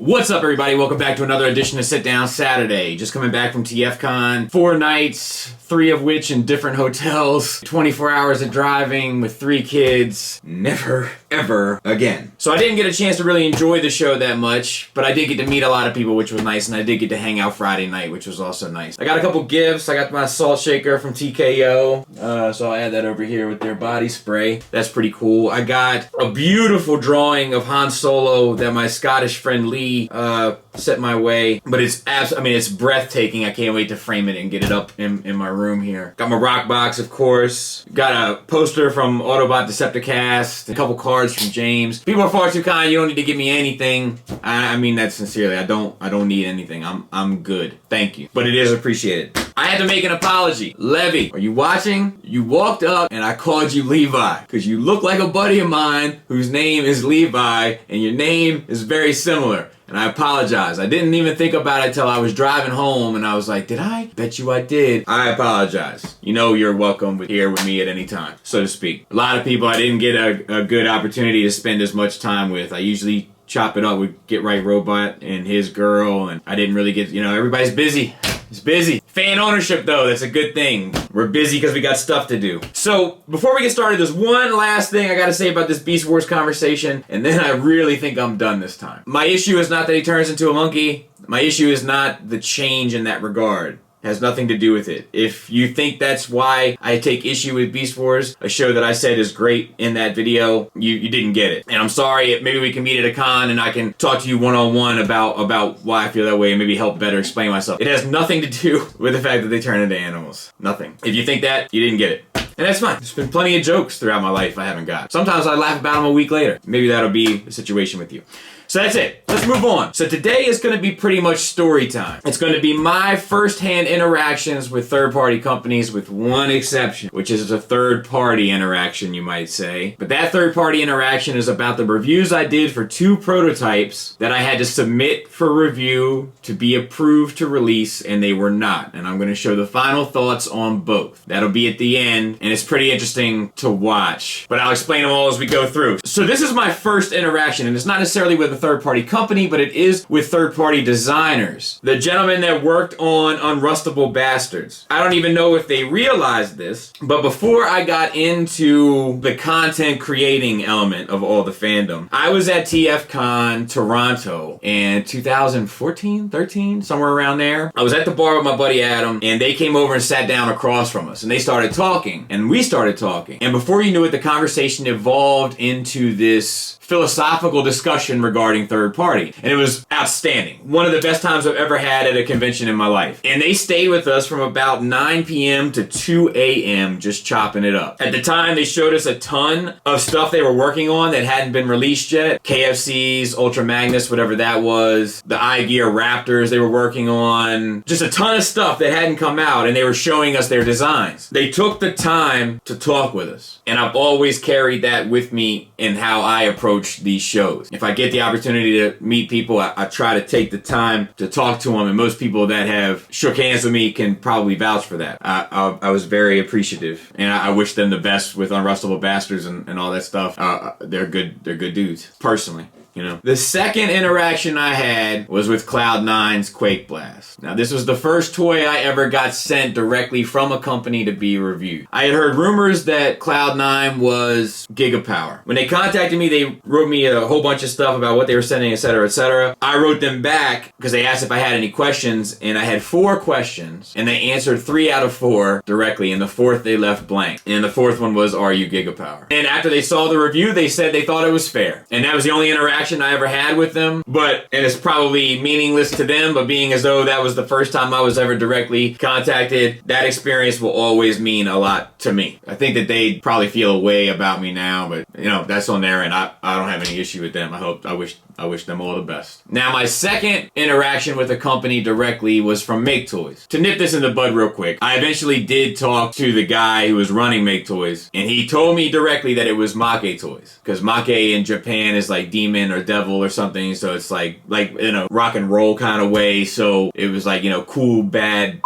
What's up, everybody? Welcome back to another edition of Sit Down Saturday. Just coming back from TFCon. 4 nights, 3 of which in different hotels. 24 hours of driving with 3 kids. Never, ever again. So I didn't get a chance to really enjoy the show that much, but I did get to meet a lot of people, which was nice, and I did get to hang out Friday night, which was also nice. I got a couple gifts. I got my salt shaker from TKO, so I'll add that over here with their body spray. That's pretty cool. I got a beautiful drawing of Han Solo that my Scottish friend Lee set my way, but it's breathtaking. I can't wait to frame it and get it up in my room here. Got my rock box, of course. Got a poster from Autobot Decepticast, a couple cards from James. People are far too kind. You don't need to give me anything. I mean that sincerely. I don't need anything. I'm good. Thank you. But it is appreciated. I had to make an apology. Levy, are you watching? You walked up and I called you Levi because you look like a buddy of mine whose name is Levi and your name is very similar. And I apologize. I didn't even think about it till I was driving home and I was like, did I? Bet you I did. I apologize. You know you're welcome here with me at any time, so to speak. A lot of people I didn't get a good opportunity to spend as much time with. I usually chop it up with Get Right Robot and his girl, and I didn't really get, everybody's busy. It's busy. Fan ownership, though, that's a good thing. We're busy because we got stuff to do. So, before we get started, there's one last thing I gotta say about this Beast Wars conversation, and then I really think I'm done this time. My issue is not that he turns into a monkey. My issue is not the change in that regard. Has nothing to do with it. If you think that's why I take issue with Beast Wars, a show that I said is great in that video, you didn't get it. And I'm sorry, maybe we can meet at a con and I can talk to you one-on-one about why I feel that way and maybe help better explain myself. It has nothing to do with the fact that they turn into animals. Nothing. If you think that, you didn't get it. And that's fine. There's been plenty of jokes throughout my life I haven't got. Sometimes I laugh about them a week later. Maybe that'll be the situation with you. So that's it. Let's move on. So today is going to be pretty much story time. It's going to be my first-hand interactions with third-party companies with one exception, which is a third-party interaction, you might say. But that third-party interaction is about the reviews I did for 2 prototypes that I had to submit for review to be approved to release, and they were not. And I'm going to show the final thoughts on both. That'll be at the end, and it's pretty interesting to watch. But I'll explain them all as we go through. So this is my first interaction, and it's not necessarily with a third-party company, but it is with third-party designers. The gentleman that worked on Unrustable Bastards. I don't even know if they realized this, but before I got into the content creating element of all the fandom, I was at TFCon Toronto in 2014, 13, somewhere around there. I was at the bar with my buddy Adam, and they came over and sat down across from us, and they started talking, and we started talking. And before you knew it, the conversation evolved into this philosophical discussion regarding third party. And it was outstanding. One of the best times I've ever had at a convention in my life. And they stayed with us from about 9 p.m. to 2 a.m. just chopping it up. At the time, they showed us a ton of stuff they were working on that hadn't been released yet. KFC's, Ultra Magnus, whatever that was. The iGear Raptors they were working on. Just a ton of stuff that hadn't come out, and they were showing us their designs. They took the time to talk with us. And I've always carried that with me in how I approach these shows. If I get the opportunity to meet people, I try to take the time to talk to them, and most people that have shook hands with me can probably vouch for that. I was very appreciative, and I wish them the best with Unrustable Bastards and all that stuff. They're good dudes, personally. The second interaction I had was with Cloud9's Quake Blast. Now, this was the first toy I ever got sent directly from a company to be reviewed. I had heard rumors that Cloud9 was Gigapower. When they contacted me, they wrote me a whole bunch of stuff about what they were sending, etc., etc. I wrote them back because they asked if I had any questions, and I had 4 questions, and they answered 3 out of 4 directly, and the 4th they left blank. And the 4th one was, are you Gigapower? And after they saw the review, they said they thought it was fair. And that was the only interaction I ever had with them, and it's probably meaningless to them, but being as though that was the first time I was ever directly contacted, that experience will always mean a lot to me. I think that they probably feel a way about me now, but that's on there, and I don't have any issue with them. I wish them all the best. Now, my second interaction with a company directly was from Maketoys. To nip this in the bud real quick, I eventually did talk to the guy who was running Maketoys, and he told me directly that it was Maketoys, because Make in Japan is like demon or devil or something, so it's like in a rock and roll kind of way, so it was like, cool, bad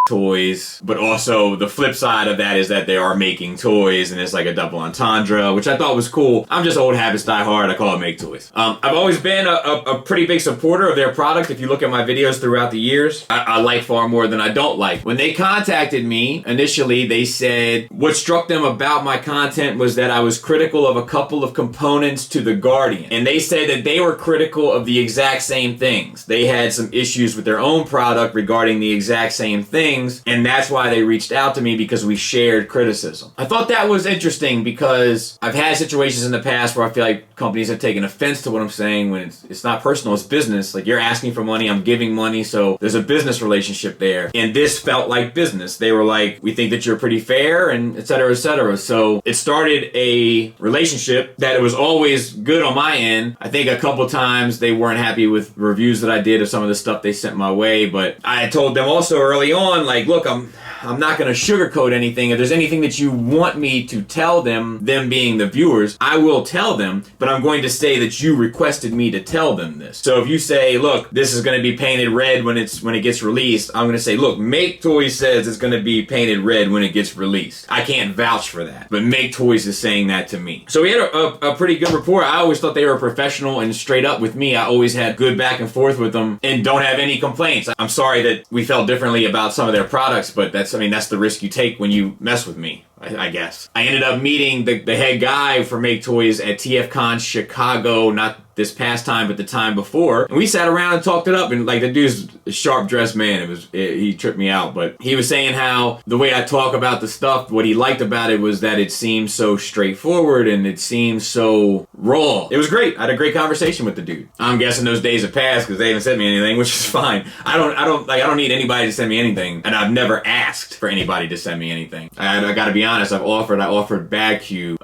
Toys, but also the flip side of that is that they are making toys, and it's like a double entendre, which I thought was cool. I'm just old habits die hard. I call it Maketoys. I've always been a pretty big supporter of their product. If you look at my videos throughout the years, I like far more than I don't like. When they contacted me initially, they said what struck them about my content was that I was critical of a couple of components to the Guardian, and they said that they were critical of the exact same things. They had some issues with their own product regarding the exact same things, and that's why they reached out to me, because we shared criticism. I thought that was interesting because I've had situations in the past where I feel like companies have taken offense to what I'm saying when it's not personal, it's business. Like, you're asking for money, I'm giving money, so there's a business relationship there. And this felt like business. They were like, we think that you're pretty fair, and et cetera, et cetera. So it started a relationship that it was always good on my end. I think a couple times they weren't happy with reviews that I did of some of the stuff they sent my way, but I told them also early on, like, look, I'm not going to sugarcoat anything. If there's anything that you want me to tell them being the viewers, I will tell them, but I'm going to say that you requested me to tell them this. So if you say, look, this is going to be painted red when it gets released, I'm going to say, look, Maketoys says it's going to be painted red when it gets released. I can't vouch for that, but Maketoys is saying that to me. So we had a pretty good rapport. I always thought they were professional and straight up with me. I always had good back and forth with them and don't have any complaints. I'm sorry that we felt differently about some of their products, but that's the risk you take when you mess with me, I guess. I ended up meeting the head guy for Maketoys at TFCon Chicago, not this past time, but the time before. And we sat around and talked it up, and like, the dude's a sharp dressed man. He tripped me out, but he was saying how the way I talk about the stuff, what he liked about it was that it seemed so straightforward and it seemed so raw. It was great. I had a great conversation with the dude. I'm guessing those days have passed because they haven't sent me anything, which is fine. I don't need anybody to send me anything, and I've never asked for anybody to send me anything. I gotta be honest, I offered BagQ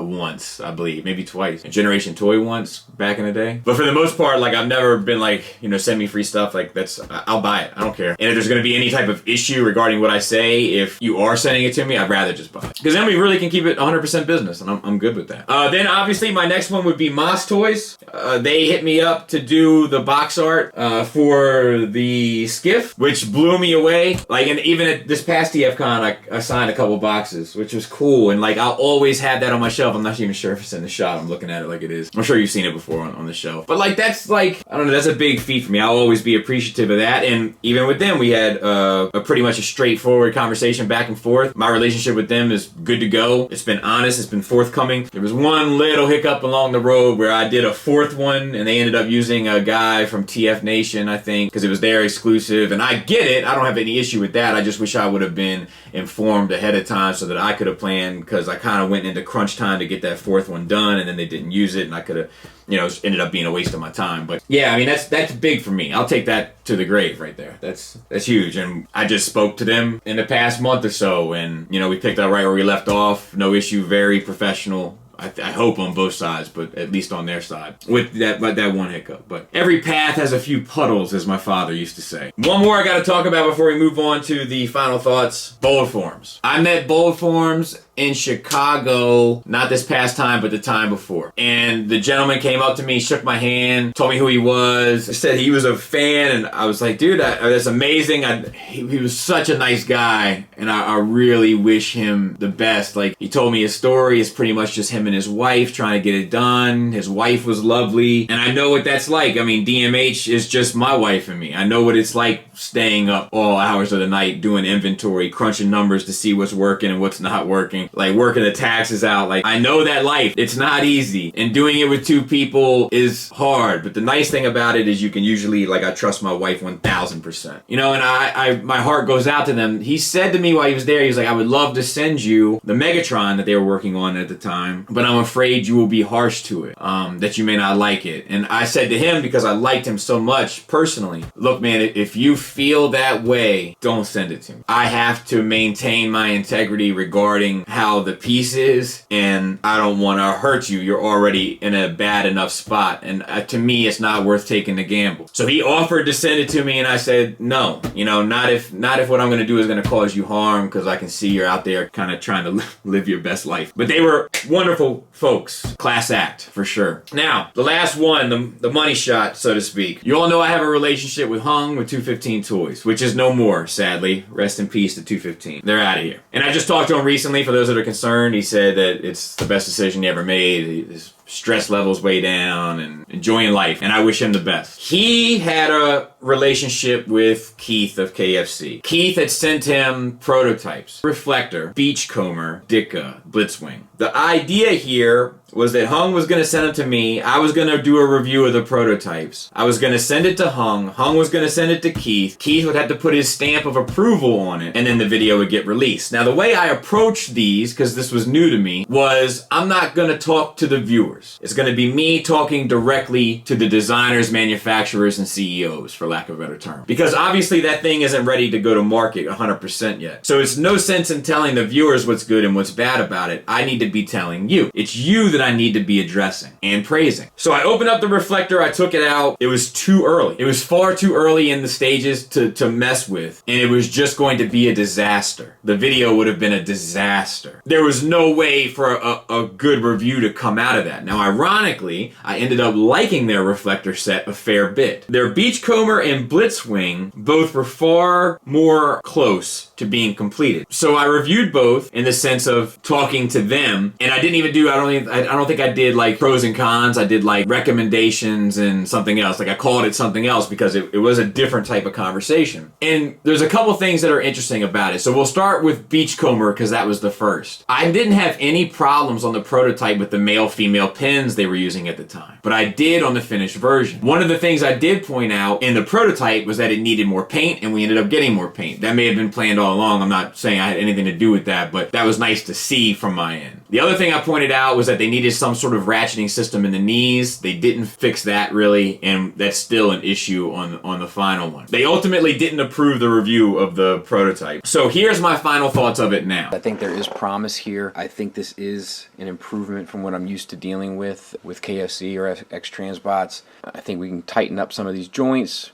once, I believe, maybe twice. A Generation Toy once, back in the day. But for the most part, like, I've never been like, send me free stuff. Like, I'll buy it. I don't care. And if there's going to be any type of issue regarding what I say, if you are sending it to me, I'd rather just buy it. Because then we really can keep it 100% business, and I'm good with that. Then obviously my next one would be Maas Toys. They hit me up to do the box art for the skiff, which blew me away. Like, and even at this past TFCon, I signed a couple boxes, which was cool. And like, I'll always have that on my shelf. I'm not even sure if it's in the shot. I'm looking at it like it is. I'm sure you've seen it before on the shelf. But like, that's like, I don't know, that's a big feat for me. I'll always be appreciative of that. And even with them, we had a pretty much a straightforward conversation back and forth. My relationship with them is good to go. It's been honest. It's been forthcoming. There was one little hiccup along the road where I did a fourth one, and they ended up using a guy from TF Nation, I think, because it was their exclusive. And I get it. I don't have any issue with that. I just wish I would have been informed ahead of time so that I could have planned, because I kind of went into crunch time to get that fourth one done, and then they didn't use it, and I could have, ended up being a waste of my time. But yeah, I mean, that's big for me. I'll take that to the grave right there. That's huge. And I just spoke to them in the past month or so, and we picked up right where we left off. No issue. Very professional. I hope on both sides, but at least on their side with that one hiccup. But every path has a few puddles, as my father used to say. One more I got to talk about before we move on to the final thoughts. Bold Forms. I met Bold Forms in Chicago, not this past time, but the time before. And the gentleman came up to me, shook my hand, told me who he was, said he was a fan, and I was like, dude, that's amazing. He was such a nice guy, and I really wish him the best. Like, he told me his story. It's pretty much just him and his wife trying to get it done. His wife was lovely, and I know what that's like. I mean, DMH is just my wife and me. I know what it's like staying up all hours of the night doing inventory, crunching numbers to see what's working and what's not working, like working the taxes out. Like, I know that life. It's not easy, and doing it with two people is hard. But the nice thing about it is you can usually, like, I trust my wife 1000%. And I my heart goes out to them. He said to me while he was there, he was like, I would love to send you the Megatron that they were working on at the time, but I'm afraid you will be harsh to it, that you may not like it. And I said to him, because I liked him so much personally, look, man, if you feel that way, don't send it to me. I have to maintain my integrity regarding how the piece is, and I don't want to hurt you. You're already in a bad enough spot, and to me, it's not worth taking the gamble. So he offered to send it to me, and I said, no, you know, not if what I'm going to do is going to cause you harm, because I can see you're out there kind of trying to live your best life. But they were wonderful folks. Class act, for sure. Now, the last one, the money shot, so to speak. You all know I have a relationship with Hung with 215 Toys, which is no more, sadly. Rest in peace to 215. They're out of here. And I just talked to him recently, for those that are concerned. He said that it's the best decision he ever made. His stress levels way down and enjoying life, and I wish him the best. He had a relationship with Keith of KFC. Keith had sent him prototypes: Reflector, Beachcomber, Dicka, Blitzwing. The idea here was that Hung was going to send them to me. I was going to do a review of the prototypes. I was going to send it to Hung. Hung was going to send it to Keith. Keith would have to put his stamp of approval on it, and then the video would get released. Now, the way I approached these, because this was new to me, was I'm not going to talk to the viewers. It's going to be me talking directly to the designers, manufacturers, and CEOs, for lack of a better term. Because obviously that thing isn't ready to go to market 100% yet. So it's no sense in telling the viewers what's good and what's bad about it. I need to be telling you. It's you that I need to be addressing and praising. So I opened up the Reflector, I took it out. It was too early. It was far too early in the stages to mess with, and it was just going to be a disaster. The video would have been a disaster. There was no way for a good review to come out of that. Now, ironically, I ended up liking their Reflector set a fair bit. Their Beachcomber and Blitzwing both were far more close to being completed. So I reviewed both in the sense of talking to them, and I didn't even do, I don't think I did like pros and cons. I did like recommendations and something else. Like I called it something else because it was a different type of conversation. And there's a couple things that are interesting about it. So we'll start with Beachcomber because that was the first. I didn't have any problems on the prototype with the male-female pins they were using at the time, but I did on the finished version. One of the things I did point out in the prototype was that it needed more paint, and we ended up getting more paint. That may have been planned all along. I'm not saying I had anything to do with that, but that was nice to see from my end. The other thing I pointed out was that they needed some sort of ratcheting system in the knees. They didn't fix that really, and that's still an issue on the final one. They ultimately didn't approve the review of the prototype. So here's my final thoughts of it now. I think there is promise here. I think this is an improvement from what I'm used to dealing with KFC or X-Transbots. I think we can tighten up some of these joints.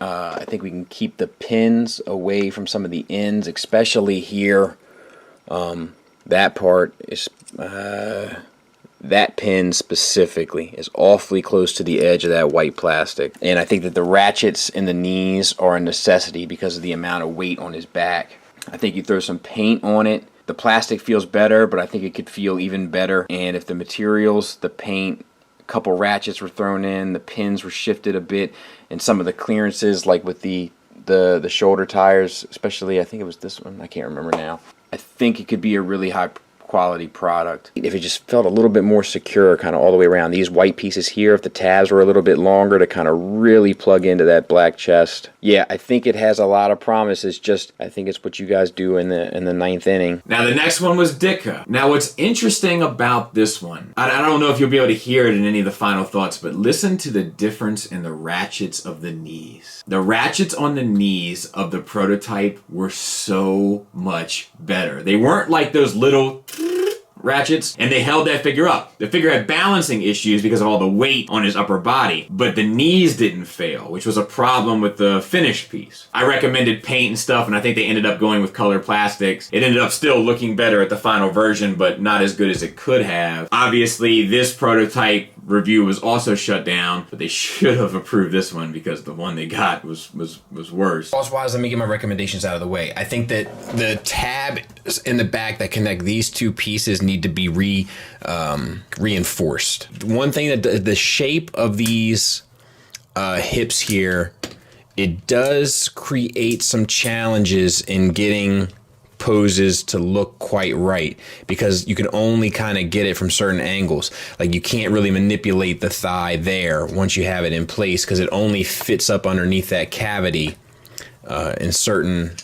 I think we can keep the pins away from some of the ends, especially here. That part is, that pin specifically is awfully close to the edge of that white plastic. And I think that the ratchets in the knees are a necessity because of the amount of weight on his back. I think you throw some paint on it, the plastic feels better, but I think it could feel even better. And if the materials, the paint, a couple ratchets were thrown in, the pins were shifted a bit, and some of the clearances, like with the shoulder tires, especially, I think it was this one, I can't remember now. I think it could be a really high quality product if it just felt a little bit more secure kind of all the way around. These white pieces here, if the tabs were a little bit longer to kind of really plug into that black chest. Yeah, I think it has a lot of promise. It's just, I think it's what you guys do in the ninth inning. Now the next one was Dicka. Now what's interesting about this one, I don't know if you'll be able to hear it in any of the final thoughts, but listen to the difference in the ratchets of the knees. The ratchets on the knees of the prototype were so much better. They weren't like those little ratchets, and they held that figure up. The figure had balancing issues because of all the weight on his upper body, but the knees didn't fail, which was a problem with the finished piece. I recommended paint and stuff, and I think they ended up going with colored plastics. It ended up still looking better at the final version, but not as good as it could have. Obviously, this prototype review was also shut down, but they should have approved this one because the one they got was worse. Cost-wise, let me get my recommendations out of the way. I think that the tabs in the back that connect these two pieces need to be reinforced. One thing, that the shape of these hips here, it does create some challenges in getting poses to look quite right, because you can only kind of get it from certain angles. Like you can't really manipulate the thigh there once you have it in place, because it only fits up underneath that cavity in certain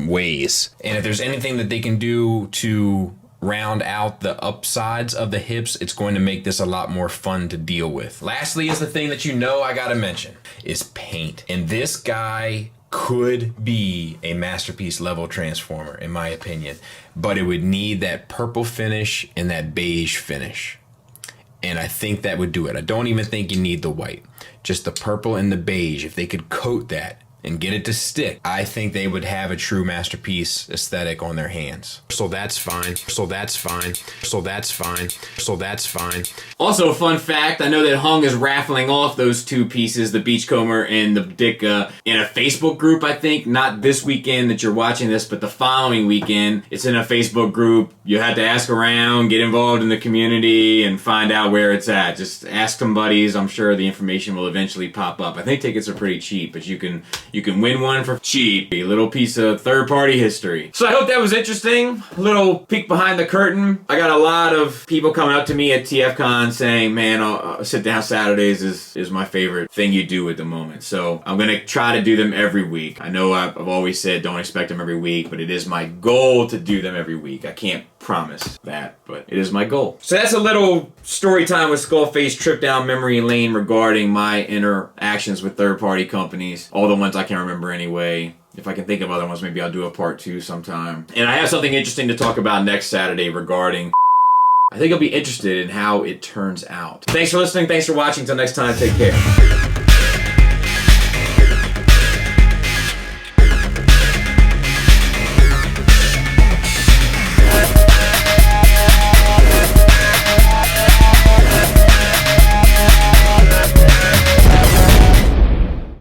ways. And if there's anything that they can do to round out the upsides of the hips, it's going to make this a lot more fun to deal with. Lastly is the thing that you know I gotta mention, is paint. And this guy could be a masterpiece level transformer, in my opinion. But it would need that purple finish and that beige finish. And I think that would do it. I don't even think you need the white. Just the purple and the beige. If they could coat that and get it to stick, I think they would have a true masterpiece aesthetic on their hands. So that's fine. So that's fine. So that's fine. So that's fine. Also, fun fact, I know that Hung is raffling off those two pieces, the Beachcomber and the Dicka, in a Facebook group, I think. Not this weekend that you're watching this, but the following weekend. It's in a Facebook group. You have to ask around, get involved in the community, and find out where it's at. Just ask some buddies. I'm sure the information will eventually pop up. I think tickets are pretty cheap, but you can win one for cheap. A little piece of third-party history. So I hope that was interesting. A little peek behind the curtain. I got a lot of people coming up to me at TFCon saying, man, Sit Down Saturdays is my favorite thing you do at the moment. So I'm going to try to do them every week. I know I've always said don't expect them every week, but it is my goal to do them every week. I can't promise that, but it is my goal. So that's a little story time with Skullface, trip down memory lane regarding my interactions with third-party companies. All the ones I can remember anyway. If I can think of other ones, maybe I'll do a part 2 sometime. And I have something interesting to talk about next Saturday regarding... I think I'll be interested in how it turns out. Thanks for listening. Thanks for watching. Until next time, take care.